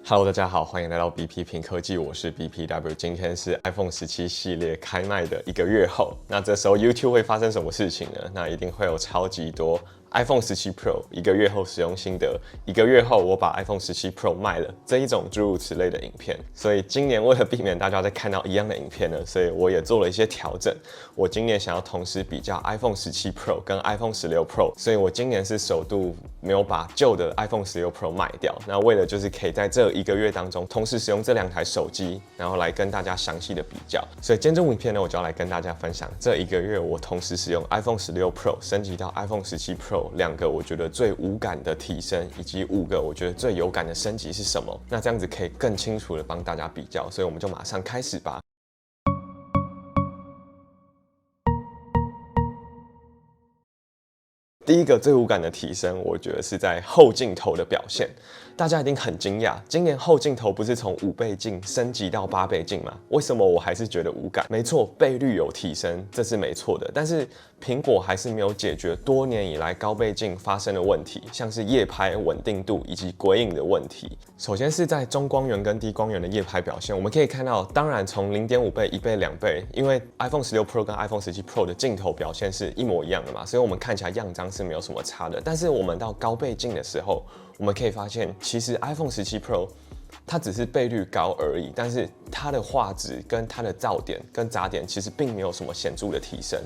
Hello，大家好，欢迎来到 BP 评科技，我是 BPW。今天是 iPhone 17系列开卖的1个月后，那这时候 YouTube 会发生什么事情呢？那一定会有超级多 iPhone 17 Pro 1个月后使用心得，1个月后我把 iPhone 17 Pro 卖了这一种诸如此类的影片。所以今年为了避免大家再看到一样的影片呢，所以我也做了一些调整。我今年想要同时比较 iPhone 17 Pro 跟 iPhone 16 Pro， 所以我今年是首度没有把旧的 iPhone 16 Pro 卖掉。那为了就是可以在这1个月当中同时使用这2台手机，然后来跟大家详细的比较。所以今天这部影片呢，我就要来跟大家分享这1个月我同时使用 iPhone 16 Pro 升级到 iPhone 17 Pro 2个我觉得最无感的提升，以及5个我觉得最有感的升级是什么。那这样子可以更清楚的帮大家比较，所以我们就马上开始吧。第一个最无感的提升，我觉得是在后镜头的表现。大家一定很惊讶，今年后镜头不是从5倍镜升级到8倍镜吗？为什么我还是觉得无感？没错，倍率有提升，这是没错的。但是苹果还是没有解决多年以来高倍镜发生的问题，像是夜拍稳定度以及鬼影的问题。首先是在中光源跟低光源的夜拍表现，我们可以看到，当然从0.5倍、1倍、2倍，因为 iPhone 16 Pro 跟 iPhone 17 Pro 的镜头表现是一模一样的嘛，所以我们看起来样张是没有什么差的。但是我们到高倍镜的时候，我们可以发现，其实 iPhone 17 Pro 它只是倍率高而已，但是它的画质跟它的噪点跟杂点其实并没有什么显著的提升。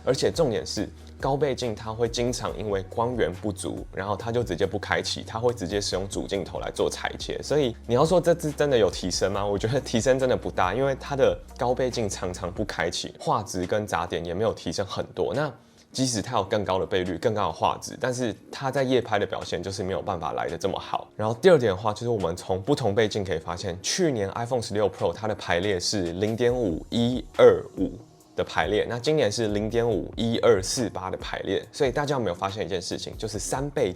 而且重点是，高倍镜它会经常因为光源不足，然后它就直接不开启，它会直接使用主镜头来做裁切。所以你要说这支真的有提升吗？我觉得提升真的不大，因为它的高倍镜常常不开启，画质跟杂点也没有提升很多。那即使它有更高的倍率、更高的画质，但是它在夜拍的表现就是没有办法来得这么好。然后第二点的话，就是我们从不同倍镜可以发现，去年 iPhone 16 Pro 它的排列是0.5、1、2、5的排列，那今年是0.5、1、2、4、8的排列。所以大家有没有发现一件事情，就是3倍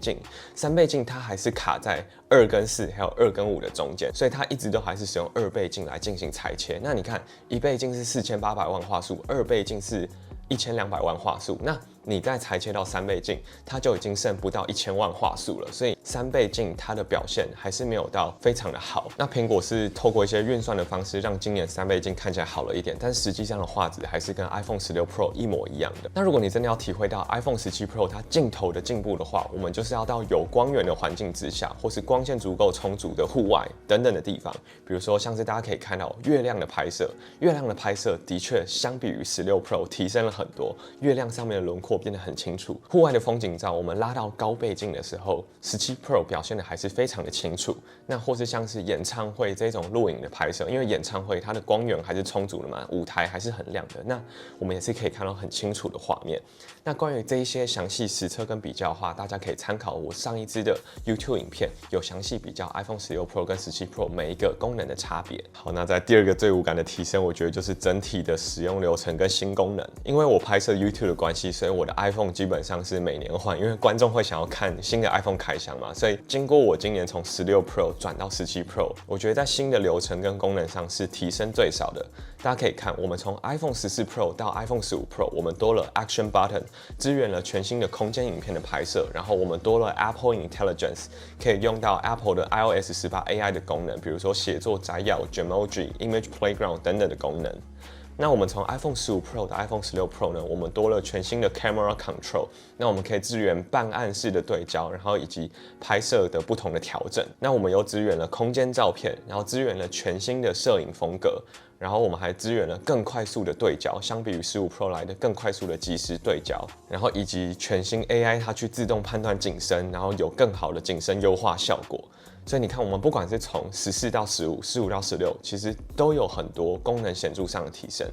镜它还是卡在2跟4还有2跟5的中间，所以它一直都还是使用2倍镜来进行裁切。那你看，1倍镜是4800万画素，2倍镜是1200万画素，那你再裁切到3倍镜，它就已经剩不到1000万画素了。所以3倍镜它的表现还是没有到非常的好。那苹果是透过一些运算的方式，让今年3倍镜看起来好了一点，但是实际上的画质还是跟 iPhone 16 Pro 一模一样的。那如果你真的要体会到 iPhone 17 Pro 它镜头的进步的话，我们就是要到有光源的环境之下，或是光线足够充足的户外等等的地方。比如说像是大家可以看到月亮的拍摄，月亮的拍摄的确相比于16 Pro 提升了很多，月亮上面的轮廓变得很清楚。户外的风景照，我们拉到高倍镜的时候，17 Pro 表现的还是非常的清楚。那或是像是演唱会这种录影的拍摄，因为演唱会它的光源还是充足的嘛，舞台还是很亮的，那我们也是可以看到很清楚的画面。那关于这一些详细实测跟比较的话，大家可以参考我上一支的 YouTube 影片，有详细比较 iPhone 16 Pro 跟17 Pro 每一个功能的差别。好，那在第二个最无感的提升，我觉得就是整体的使用流程跟新功能。因为我拍摄 YouTube 的关系，所以我的 iPhone 基本上是每年换，因为观众会想要看新的 iPhone 开箱嘛，所以经过我今年从16 Pro 转到17 Pro， 我觉得在新的流程跟功能上是提升最少的。大家可以看，我们从 iPhone 14 Pro 到 iPhone 15 Pro， 我们多了 Action Button， 支援了全新的空间影片的拍摄，然后我们多了 Apple Intelligence， 可以用到 Apple 的 iOS 18 AI 的功能，比如说写作摘要、Gemoji、Image Playground 等等的功能。那我们从 iPhone 15 Pro 到 iPhone 16 Pro 呢，我们多了全新的 Camera Control， 那我们可以支援半暗式的对焦，然后以及拍摄的不同的调整。那我们又支援了空间照片，然后支援了全新的摄影风格，然后我们还支援了更快速的对焦，相比于15 Pro 来的更快速的即时对焦，然后以及全新 AI 它去自动判断景深，然后有更好的景深优化效果。所以你看，我们不管是从14到15、15到16，其实都有很多功能显著上的提升。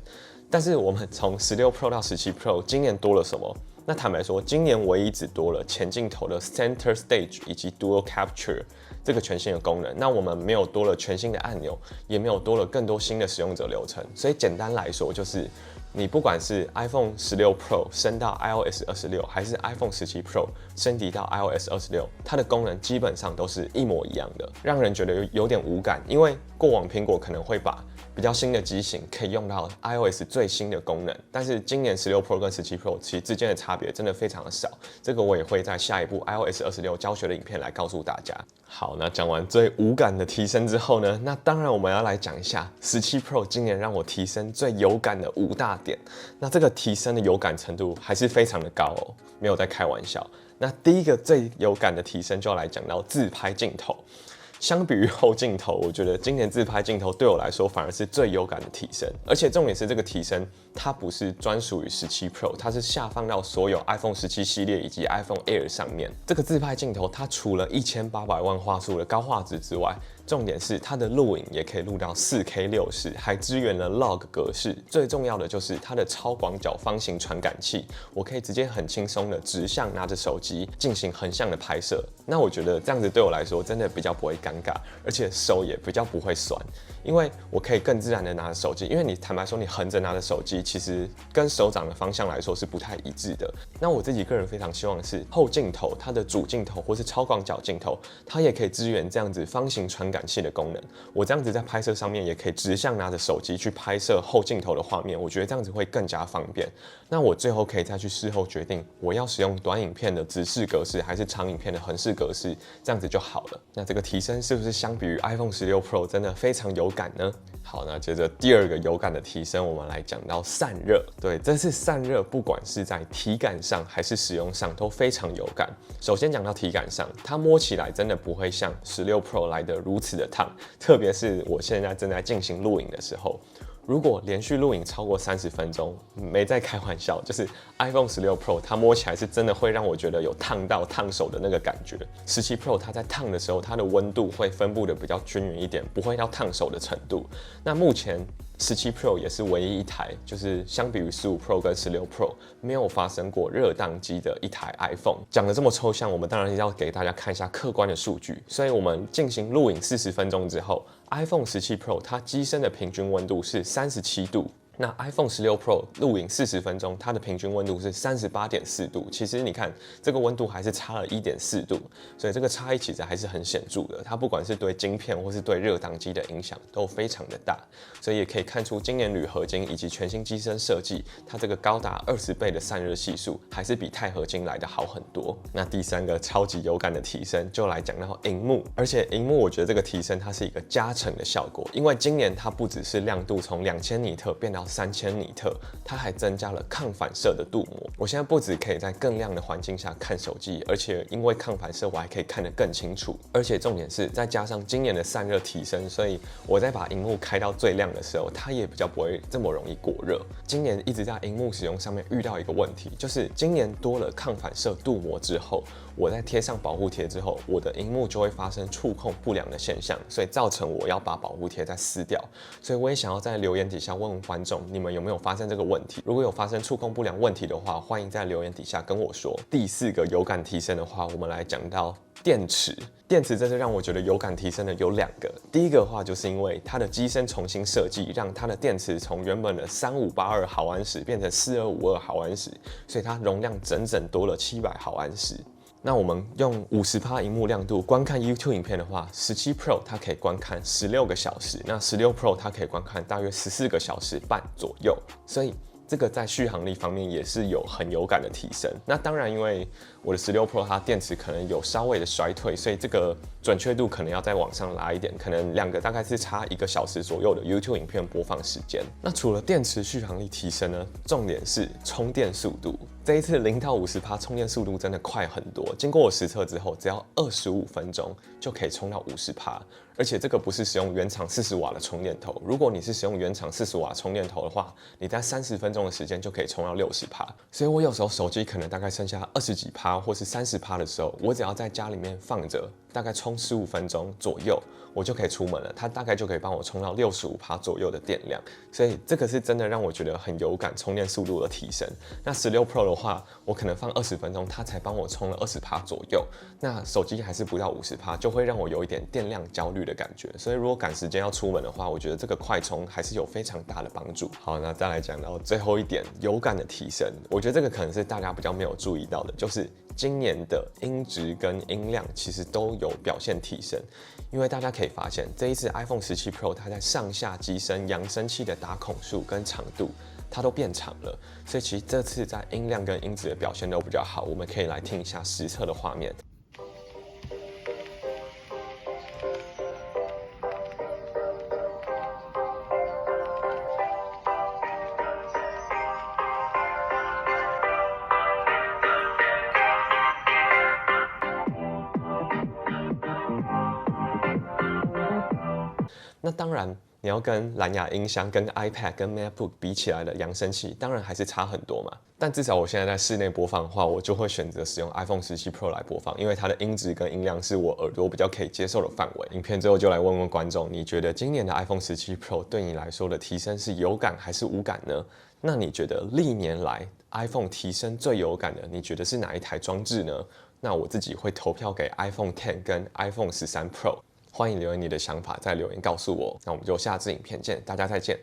但是我们从16 Pro 到17 Pro， 今年多了什么？那坦白说，今年唯一只多了前镜头的 Center Stage 以及 Dual Capture 这个全新的功能。那我们没有多了全新的按钮，也没有多了更多新的使用者流程。所以简单来说，就是你不管是 iPhone 16 Pro 升到 iOS 26，还是 iPhone 17 Pro 升级到 iOS 26，它的功能基本上都是一模一样的，让人觉得有点无感。因为过往苹果可能会把比较新的机型可以用到 iOS 最新的功能，但是今年16 Pro 跟17 Pro 其实之间的差别真的非常的少，这个我也会在下一部 iOS 26教学的影片来告诉大家。好，那讲完最无感的提升之后呢，那当然我们要来讲一下17 Pro 今年让我提升最有感的5大点。那这个提升的有感程度还是非常的高哦，没有在开玩笑。那第一个最有感的提升就要来讲到自拍镜头。相比于后镜头，我觉得今年自拍镜头对我来说反而是最有感的提升，而且重点是这个提升它不是专属于17 Pro， 它是下放到所有 iPhone 17系列以及 iPhone Air 上面。这个自拍镜头它除了1800万画素的高画质之外，重点是它的录影也可以录到 4K 60，还支援了 Log 格式。最重要的就是它的超广角方形传感器，我可以直接很轻松的直向拿着手机进行横向的拍摄。那我觉得这样子对我来说真的比较不会尴尬，而且手也比较不会酸，因为我可以更自然的拿着手机。因为你坦白说，你横着拿着手机，其实跟手掌的方向来说是不太一致的。那我自己个人非常希望的是后镜头，它的主镜头或是超广角镜头，它也可以支援这样子方形传感器的功能。我这样子在拍摄上面也可以直向拿着手机去拍摄后镜头的画面，我觉得这样子会更加方便。那我最后可以再去事后决定，我要使用短影片的直视格式还是长影片的横式格式，这样子就好了。那这个提升是不是相比于 iPhone 16 Pro 真的非常有感呢？好，那接着第二个有感的提升，我们来讲到散热。对，这次散热不管是在体感上还是使用上都非常有感。首先讲到体感上，它摸起来真的不会像16 Pro 来的如此的烫，特别是我现在正在进行录影的时候。如果连续录影超过30分钟，没在开玩笑，就是 iPhone 16 Pro 它摸起来是真的会让我觉得有烫到烫手的那个感觉。17 Pro 它在烫的时候，它的温度会分布的比较均匀一点，不会到烫手的程度。那目前17 Pro 也是唯一一台，就是相比于15 Pro 跟16 Pro 没有发生过热宕机的一台 iPhone。讲得这么抽象，我们当然要给大家看一下客观的数据。所以我们进行录影40分钟之后，iPhone 17 Pro 它机身的平均温度是37度。那 iPhone 16 Pro 录影40分钟，它的平均温度是38.4度。其实你看这个温度还是差了1.4度，所以这个差异其实还是很显著的。它不管是对晶片或是对热宕机的影响都非常的大，所以也可以看出今年铝合金以及全新机身设计，它这个高达20倍的散热系数，还是比钛合金来的好很多。那第三个超级有感的提升，就来讲到萤幕，而且萤幕我觉得这个提升它是一个加成的效果，因为今年它不只是亮度从2000尼特变到3000尼特，它还增加了抗反射的镀膜。我现在不只可以在更亮的环境下看手机，而且因为抗反射，我还可以看得更清楚。而且重点是，再加上今年的散热提升，所以我在把萤幕开到最亮的时候，它也比较不会这么容易过热。今年一直在萤幕使用上面遇到一个问题，就是今年多了抗反射镀膜之后，我在贴上保护贴之后，我的萤幕就会发生触控不良的现象，所以造成我要把保护贴再撕掉。所以我也想要在留言底下问问观众，你们有没有发生这个问题？如果有发生触控不良问题的话，欢迎在留言底下跟我说。第四个有感提升的话，我们来讲到电池。电池真的让我觉得有感提升的有2个。第一个的话，就是因为它的机身重新设计，让它的电池从原本的3582毫安时变成4252毫安时，所以它容量整整多了700毫安时。那我们用50%萤幕亮度观看 YouTube 影片的话，17 Pro 它可以观看16个小时，那16 Pro 它可以观看大约14个小时半左右，所以这个在续航力方面也是有很有感的提升。那当然，因为我的16 Pro 它电池可能有稍微的衰退，所以这个准确度可能要再往上拉一点，可能2个大概是差1个小时左右的 YouTube 影片播放时间。那除了电池续航力提升呢，重点是充电速度。这一次0到50%充电速度真的快很多，经过我实测之后，只要25分钟就可以充到50%，而且这个不是使用原厂40瓦的充电头，如果你是使用原厂40瓦充电头的话，你在30分钟的时间就可以充到60%。所以我有时候手机可能大概剩下20几%或是30%的时候，我只要在家里面放着，大概充15分钟左右，我就可以出门了，它大概就可以帮我充到65%左右的电量，所以这个是真的让我觉得很有感充电速度的提升。那16 Pro 的话，我可能放20分钟，它才帮我充了20%左右，那手机还是不到50%，就会让我有一点电量焦虑的感觉。所以如果赶时间要出门的话，我觉得这个快充还是有非常大的帮助。好，那再来讲到最后一点有感的提升，我觉得这个可能是大家比较没有注意到的，就是今年的音质跟音量其实都有表现提升。因为大家可以发现，这一次 iPhone 17 Pro 它在上下机身扬声器的打孔数跟长度，它都变长了，所以其实这次在音量跟音质的表现都比较好。我们可以来听一下实测的画面。那当然，你要跟蓝牙音箱、跟 iPad、跟 MacBook 比起来的扬声器，当然还是差很多嘛。但至少我现在在室内播放的话，我就会选择使用 iPhone 17 Pro 来播放，因为它的音质跟音量是我耳朵比较可以接受的范围。影片最后就来问问观众，你觉得今年的 iPhone 17 Pro 对你来说的提升是有感还是无感呢？那你觉得历年来 iPhone 提升最有感的，你觉得是哪一台装置呢？那我自己会投票给 iPhone X 跟 iPhone 13 Pro。欢迎留言你的想法，在留言告诉我。那我们就下支影片见，大家再见。